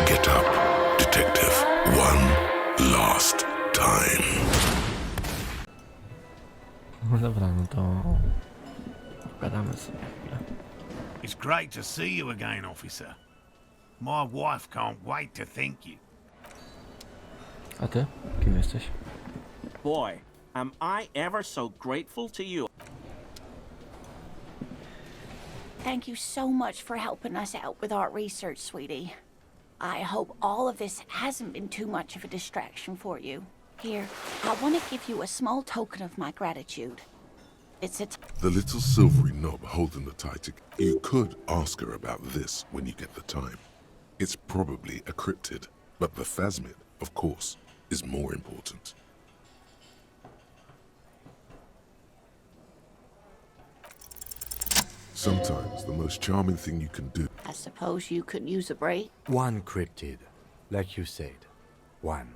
Get up, detective. One last time. No dobra, no to pogadamy sobie chwilę. It's great to see you again, officer. My wife can't wait to thank you. A ty? Kim jesteś? Boy, am I ever so grateful to you. Thank you so much for helping us out with our research, sweetie. I hope all of this hasn't been too much of a distraction for you. Here, I want to give you a small token of my gratitude. It's a The little silvery knob holding the title. You could ask her about this when you get the time. It's probably a cryptid, but the phasmid, of course, is more important. Sometimes the most charming thing you can do. I suppose you could use a break. One cryptid, like you said. One.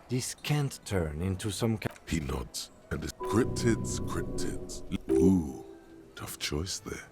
This can't turn into some He nods, and it's cryptids, cryptids. Ooh, tough choice there.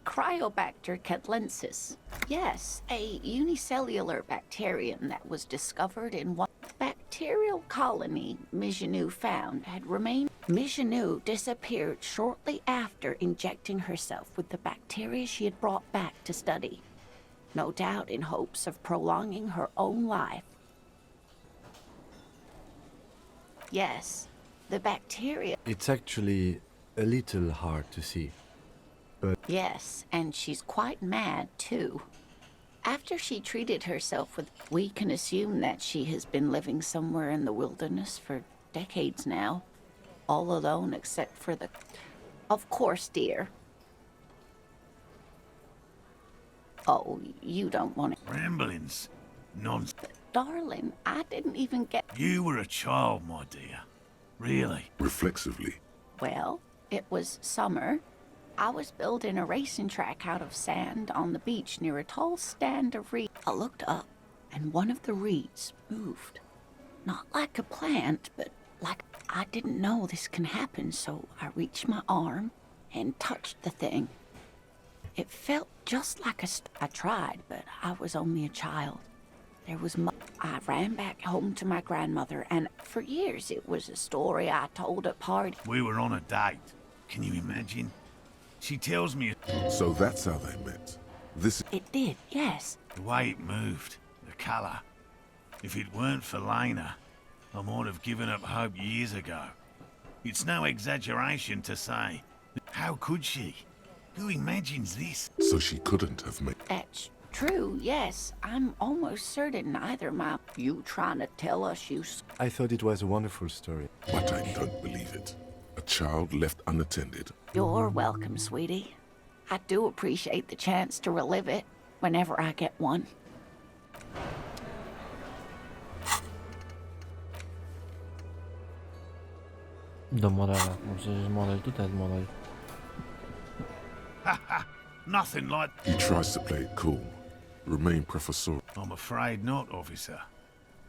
Cryobacter catlensis. Yes, a unicellular bacterium that was discovered in one bacterial colony Mijanou found had remained. Mijanou disappeared shortly after injecting herself with the bacteria she had brought back to study, no doubt in hopes of prolonging her own life. Yes, the bacteria. It's actually a little hard to see. Yes, and she's quite mad, too. After she treated herself with... We can assume that she has been living somewhere in the wilderness for decades now. All alone except for the... Of course, dear. Oh, you don't want to... Ramblings. Nonsense. Darling, I didn't even get... You were a child, my dear. Really. Reflexively, Well, it was summer. I was building a racing track out of sand on the beach near a tall stand of reeds. I looked up, and one of the reeds moved. Not like a plant, but like... I didn't know this can happen, so I reached my arm and touched the thing. It felt just like I tried, but I was only a child. There was I ran back home to my grandmother, and for years it was a story I told at parties. We were on a date. Can you imagine? She tells me so that's how they met. This It did, yes. the way it moved, the colour. If it weren't for Lena, I might have given up hope years ago. It's no exaggeration to say. How could she? Who imagines this? so she couldn't have made. That's true, yes. I'm almost certain neither you trying to tell us I thought it was a wonderful story. But I don't believe it. A child left unattended. You're welcome, sweetie. I do appreciate the chance to relive it whenever I get one. Do modela. No przecież model tutaj jest model. Nothing like... He tries to play it cool, remain professorial. I'm afraid not, officer.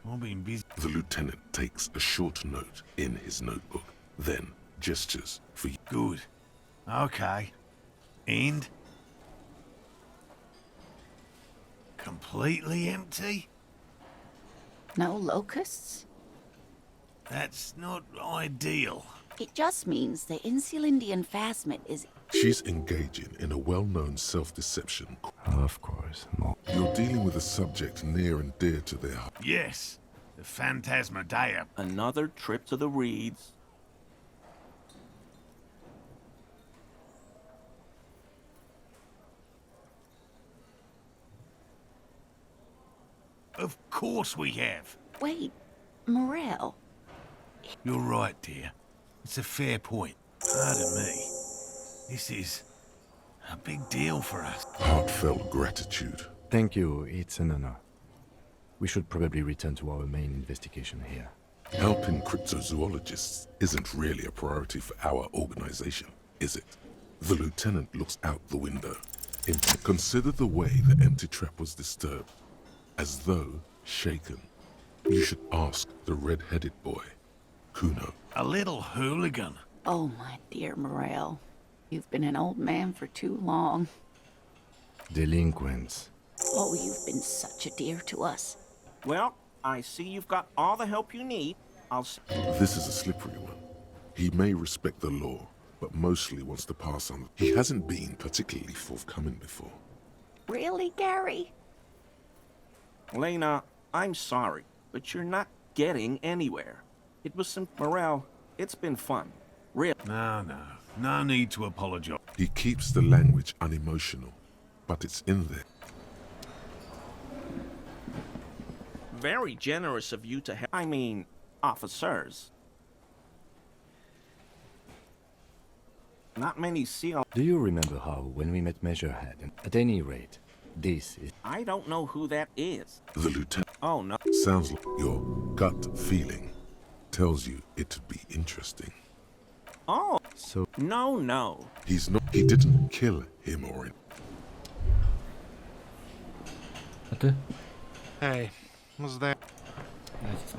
I've been busy. The lieutenant takes a short note in his notebook, then gestures for you. Good. Okay. And? Completely empty? No locusts? That's not ideal. It just means the Insulindian phasmid is... She's engaging in a well-known self-deception. Of course, more. You're dealing with a subject near and dear to their heart. Yes, the Phantasmadeia. Another trip to the reeds. Of course we have. Wait, Morel. You're right, dear. It's a fair point. Pardon me. This is a big deal for us. Heartfelt gratitude. Thank you, it's an honor. We should probably return to our main investigation here. Helping cryptozoologists isn't really a priority for our organization, is it? The lieutenant looks out the window. Consider the way the empty trap was disturbed, as though shaken. You should ask the red-headed boy, Kuno. A little hooligan. Oh, my dear Morel, you've been an old man for too long. Delinquents. Oh, you've been such a dear to us. Well, I see you've got all the help you need. This is a slippery one. He may respect the law, but mostly wants to pass on. He hasn't been particularly forthcoming before. Really, Gary? Lena, I'm sorry, but you're not getting anywhere. It was some morale. It's been fun. Real. No need to apologize. He keeps the language unemotional, but it's in there. Very generous of you to help. I mean, officers. Not many seal. Do you remember how, when we met Measurehead, and at any rate, this is... I don't know who that is. The lieutenant Oh, no. sounds like your gut feeling tells you it'd be interesting. Oh, So, no. He didn't kill him or it. A ty? Hej, zdaje... Jest.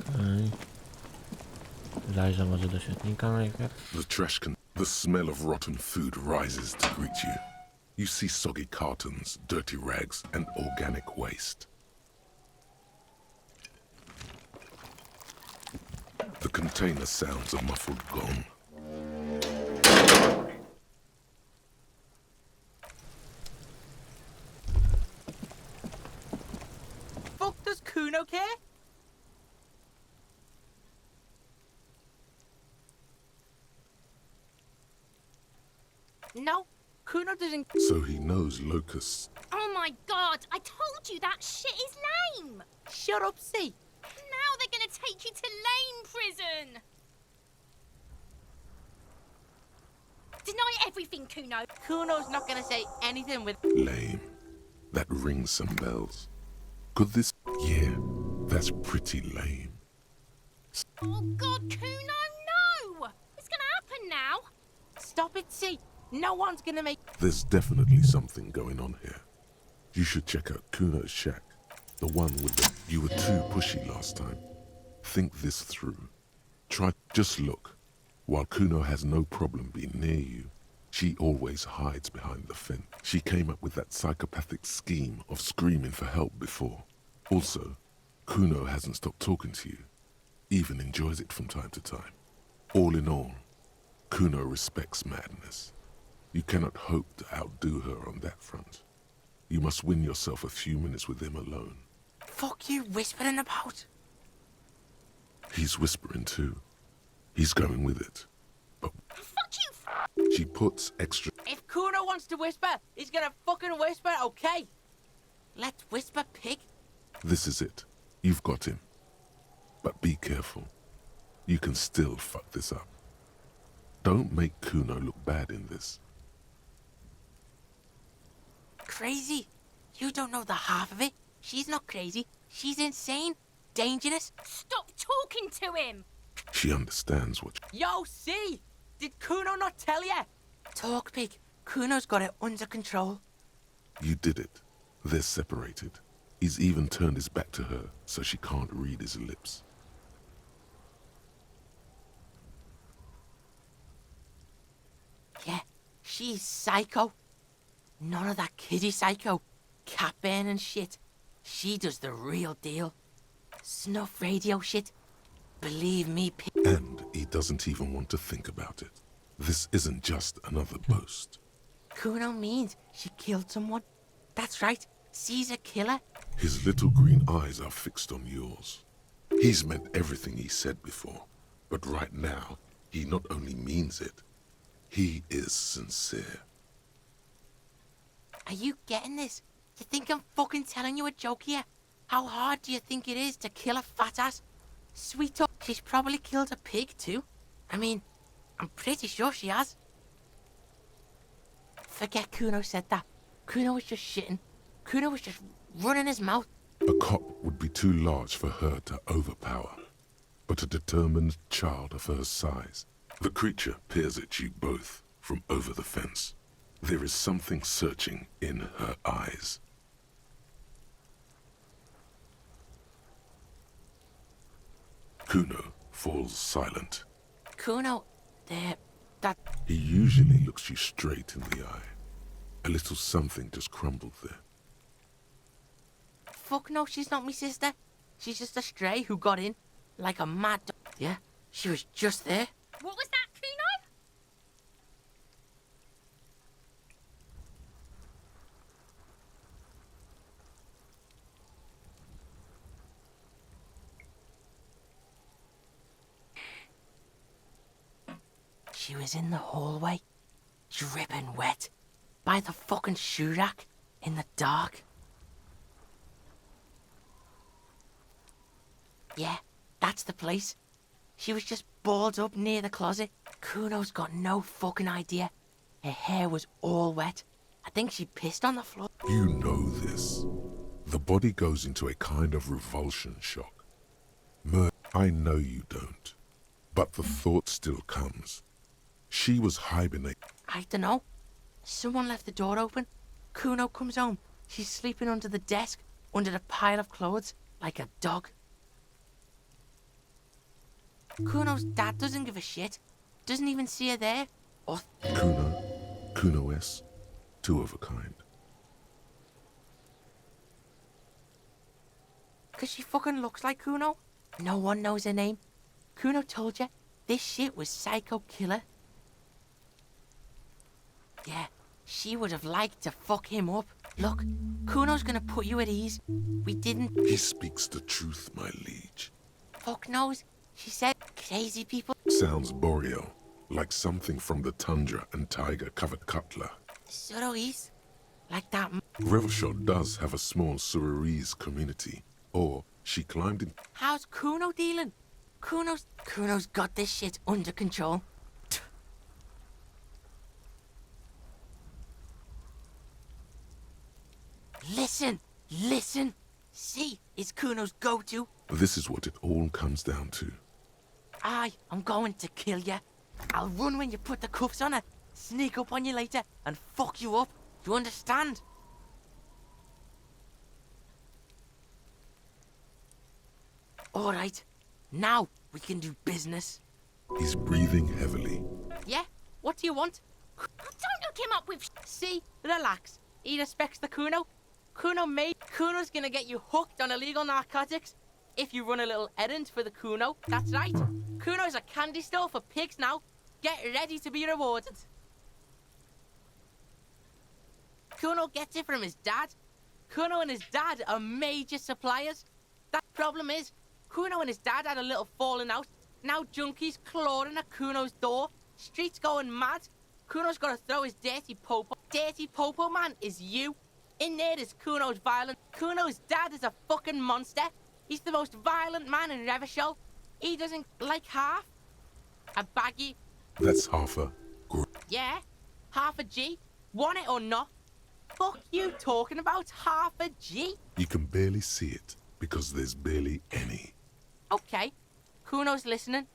Okej. Zajrzę może do świetnika najpierw. The trash can. The smell of rotten food rises to greet you. You see soggy cartons, dirty rags, and organic waste. The container sounds a muffled gong. Fuck does Kuno care? No, Kuno doesn't. So he knows locusts. Oh my god, I told you that shit is lame! Shut up, see. Now they're gonna take you to lame prison! Deny everything, Kuno. Kuno's not gonna say anything with. Lame. That rings some bells. Could this... Yeah, that's pretty lame. Oh god, Kuno, no! It's gonna happen now! Stop it, see. No one's gonna make. There's definitely something going on here. You should check out Kuno's shack. The one with the... You were too pushy last time. Think this through. Just look. While Kuno has no problem being near you, she always hides behind the fence. She came up with that psychopathic scheme of screaming for help before. Also, Kuno hasn't stopped talking to you. Even enjoys it from time to time. All in all, Kuno respects madness. You cannot hope to outdo her on that front. You must win yourself a few minutes with him alone. Fuck you whispering about? He's whispering too. He's going with it. But Fuck you! she puts extra... If Kuno wants to whisper, he's gonna fucking whisper, okay? Let's whisper, pig. This is it. You've got him. But be careful. You can still fuck this up. Don't make Kuno look bad in this. Crazy? You don't know the half of it. She's not crazy. She's insane. Dangerous. Stop talking to him! She understands what... Yo, see? Did Kuno not tell ya? Talk, pig. Kuno's got it under control. You did it. They're separated. He's even turned his back to her, so she can't read his lips. Yeah, she's psycho. None of that kiddie psycho. Cat burning shit. She does the real deal. Snuff radio shit. Believe me, pig. And he doesn't even want to think about it. This isn't just another boast. Kuno means she killed someone. That's right. sees a killer. His little green eyes are fixed on yours. He's meant everything he said before, but right now, he not only means it, he is sincere. Are you getting this? You think I'm fucking telling you a joke here? How hard do you think it is to kill a fat ass? Sweet talk, she's probably killed a pig too. I mean, I'm pretty sure she has. Forget Kuno said that. Kuno was just shitting. Kuno was just running his mouth. A cop would be too large for her to overpower, but a determined child of her size. The creature peers at you both from over the fence. There is something searching in her eyes. Kuno falls silent. Kuno, that... He usually looks you straight in the eye. A little something just crumbled there. Fuck no, she's not my sister. She's just a stray who got in like a mad dog. Yeah, she was just there. What was that, Kuno? She was in the hallway, dripping wet, by the fucking shoe rack, in the dark. Yeah, that's the place. She was just balled up near the closet. Kuno's got no fucking idea. Her hair was all wet. I think she pissed on the floor. You know this. The body goes into a kind of revulsion shock. I know you don't, but the thought still comes. She was hibernating. I dunno. Someone left the door open. Kuno comes home. She's sleeping under the desk, under the pile of clothes, like a dog. Kuno's dad doesn't give a shit. Doesn't even see her there. Or Kuno S, two of a kind. 'cause she fucking looks like Kuno. No one knows her name. Kuno told you this shit was psycho killer. Yeah, she would have liked to fuck him up. Look, Kuno's gonna put you at ease. We didn't... He speaks the truth, my liege. Fuck knows. She said crazy people... Sounds boreal, like something from the tundra and tiger-covered cutler. Surois. Like that... Revelshot does have a small Suroese community, or she climbed in... How's Kuno dealing? Kuno's got this shit under control. Listen. See, it's Kuno's go-to. This is what it all comes down to. I'm going to kill you. I'll run when you put the cuffs on her, sneak up on you later, and fuck you up. You understand? Alright, now we can do business. He's breathing heavily. Yeah? What do you want? Don't hook him up with See, relax. He respects the Kuno. Kuno's gonna get you hooked on illegal narcotics if you run a little errand for the Kuno. That's right. Kuno's a candy store for pigs now. Get ready to be rewarded. Kuno gets it from his dad. Kuno and his dad are major suppliers. That problem is, Kuno and his dad had a little falling out. Now junkies clawing at Kuno's door. Streets going mad. Kuno's gotta throw his dirty popo. Dirty popo man is you. In there is Kuno's violent. Kuno's dad is a fucking monster. He's the most violent man in Revachol. He doesn't like half. A baggy. That's half a... Yeah, half a G. Want it or not? Fuck you talking about half a G? You can barely see it, because there's barely any. Okay, Kuno's listening.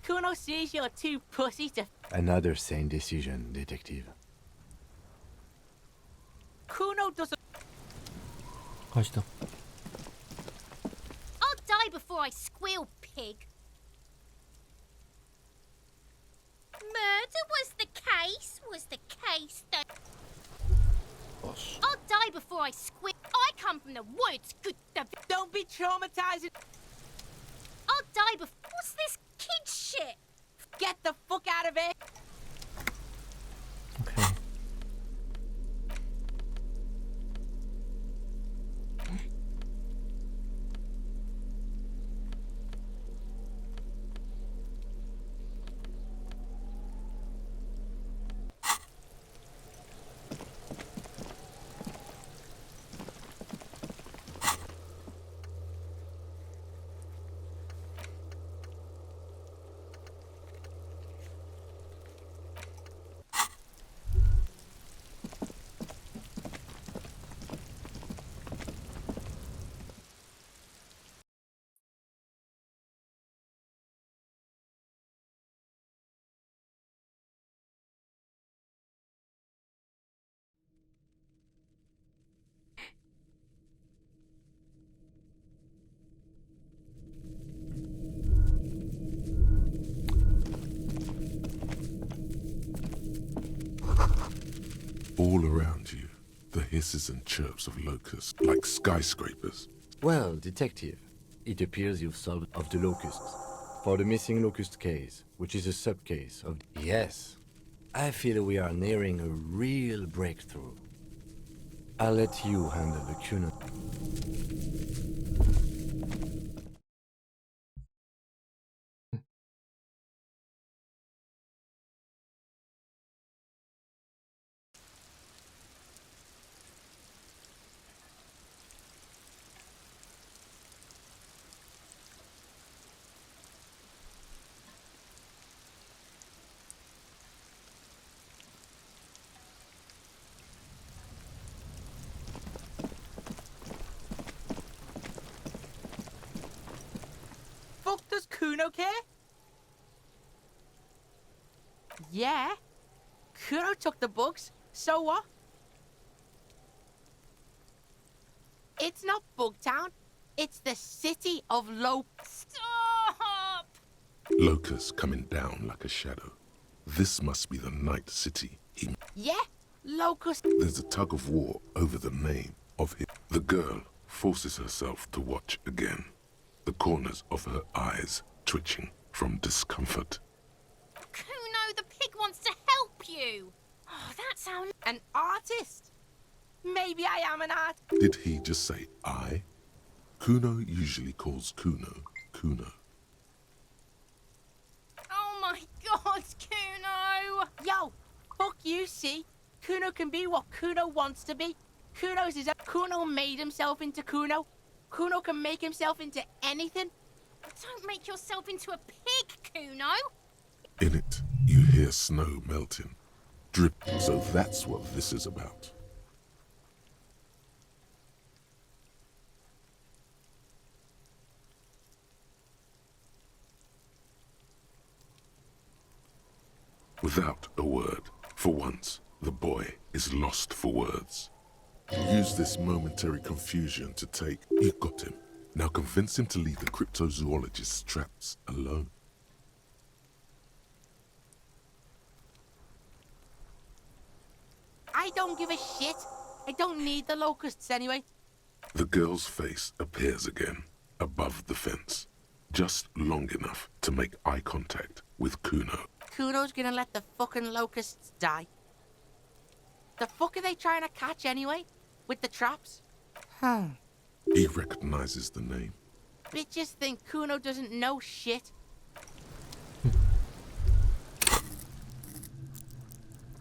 Kuno sees you're too pussy to... Another sane decision, detective. Kuno doesn't... Chodź tu. I'll die before I squeal, pig. Murder was the case, though. I'll die before I squeal. I come from the woods, good... Don't be traumatizing. I'll die before. What's this kid shit? Get the fuck out of here! Okej. All around you, the hisses and chirps of locusts, like skyscrapers. Well, detective, it appears you've solved of the locusts. For the missing locust case, which is a sub-case of... Yes, I feel we are nearing a real breakthrough. I'll let you handle the Kuno. Fuck does Kuno care? Yeah. Kuno took the bugs, so what? It's not Bugtown. It's the city of Stop! Locusts coming down like a shadow. This must be the night city. Yeah, Locust. There's a tug of war over the name of him. The girl forces herself to watch again, the corners of her eyes twitching from discomfort. Kuno, the pig wants to help you. Oh, that sounds... An artist? Maybe I am an art. Did he just say I? Kuno usually calls Kuno, Kuno. Oh my god, Kuno! Yo, fuck you, see? Kuno can be what Kuno wants to be. Kuno's his own. Kuno made himself into Kuno. Kuno can make himself into anything. Don't make yourself into a pig, Kuno! In it, you hear snow melting, drip. So that's what this is about. Without a word, for once, the boy is lost for words. Use this momentary confusion to take... You got him. Now convince him to leave the cryptozoologist's traps alone. I don't give a shit. I don't need the locusts anyway. The girl's face appears again, above the fence, just long enough to make eye contact with Kuno. Kuno's gonna let the fucking locusts die. The fuck are they trying to catch anyway? With the traps? He recognizes the name. Bitches think Kuno doesn't know shit.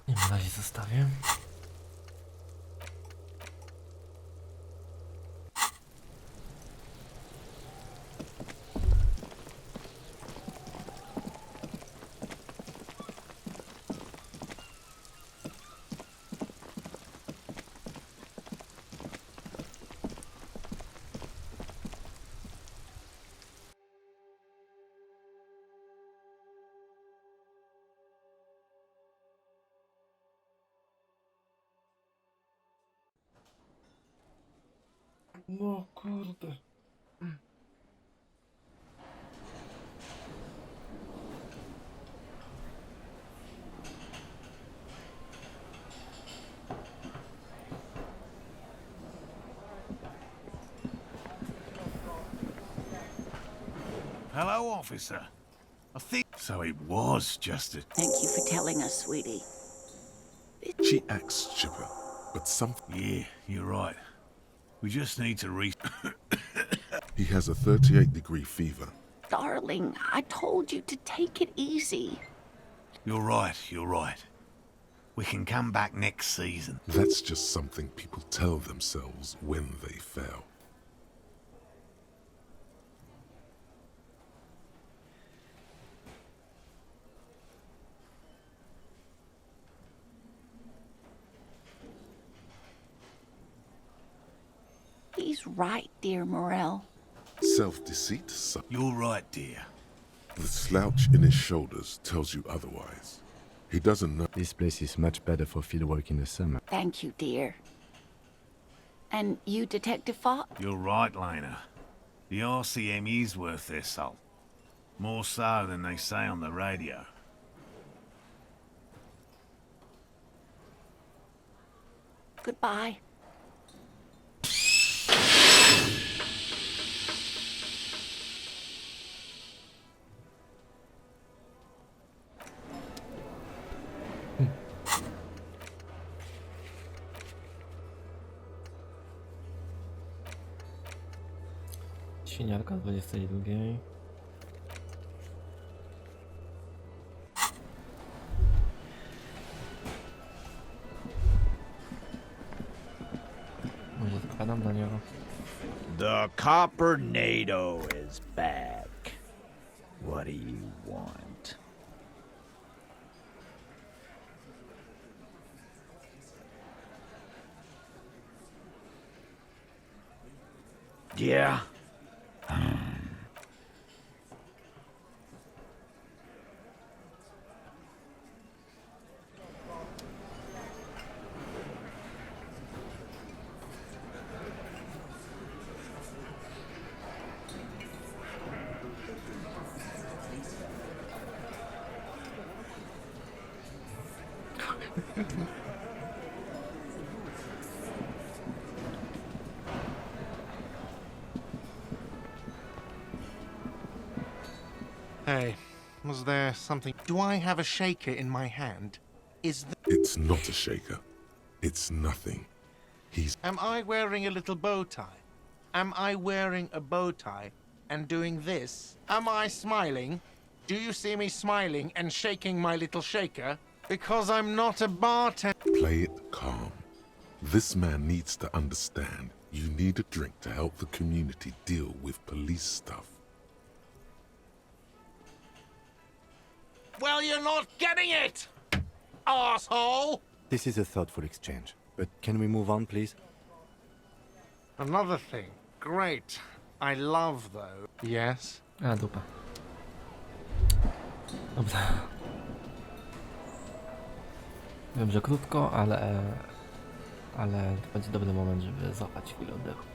Nie ma razie zostawię. No kurde. Hello, officer. I think so. It was just a. Thank you for telling us, sweetie. She acts chipper, but Yeah, you're right. We just need to he has a 38-degree fever. Darling, I told you to take it easy. You're right. You're right. We can come back next season. That's just something people tell themselves when they fail. He's right, dear Morel. Self-deceit, You're right, dear. the slouch in his shoulders tells you otherwise. He doesn't know. This place is much better for fieldwork in the summer. Thank you, dear. And you, Detective Fox? You're right, Lena. The RCM is worth their salt. More so than they say on the radio. Goodbye. Świniarka 22. Może zakładam do niego. The Coppernado is back. What do you want? Yeah. Hey, was there something? Do I have a shaker in my hand? It's not a shaker. It's nothing. Am I wearing a little bow tie? Am I wearing a bow tie and doing this? Am I smiling? Do you see me smiling and shaking my little shaker? Because I'm not a bartender. Play it calm. This man needs to understand you need a drink to help the community deal with police stuff. Well, you're not getting it, asshole! This is a thoughtful exchange, but can we move on, please? Another thing. Great. I love though. Yes? A, dupa. Dobra. Wiem, że krótko, ale to będzie dobry moment, żeby złapać chwilę oddechu.